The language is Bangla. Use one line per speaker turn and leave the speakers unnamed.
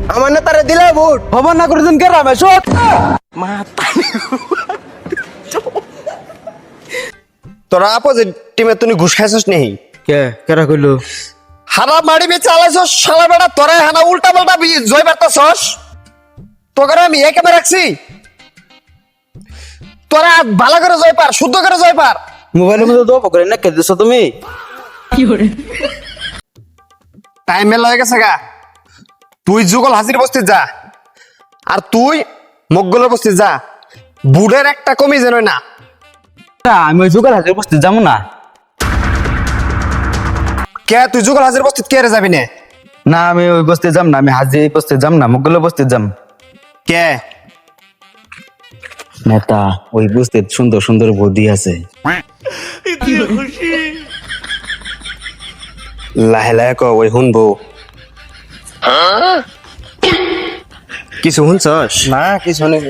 আমার নেতারে দিলে ভোট
খবর না করে দিন কে রামে সত
তোরা অপোজিট টিমে তুই ঘুষ খাইছিস নেই
কে কেরা কইলো
হারা মারি বেচে আলাইছস শালা বেটা তোরাই হানা উল্টা পাল্টা জয় বার্তাছস তোকে আমি একেবারে রাখছি তোরা ভালো করে জয় পার শুদ্ধ করে জয় পার
মোবাইলের মধ্যে দোপ করে না কে দিছো তুমি
টাইম মেলা হয়ে গেছে গা তুই যুগল হাজির বস্তি যা আর তুই মগ্গলের বস্তি যা বুড়ের একটা কমি যেন না
আমি ওই যুগল হাজির বসতে যাবো না
কে তুই যুগল হাজির বস্তি কে রে যাবি না
না আমি ওই বসতে যাম না আমি হাজির বসতে যাম না মুগল বসতে যাম
কে
নেতা ওই বসতে সুন্দর সুন্দর বৌদি আছে
লাহে লাহে ক ওই শুনবো কিছু শুনছস
না কিছু নেই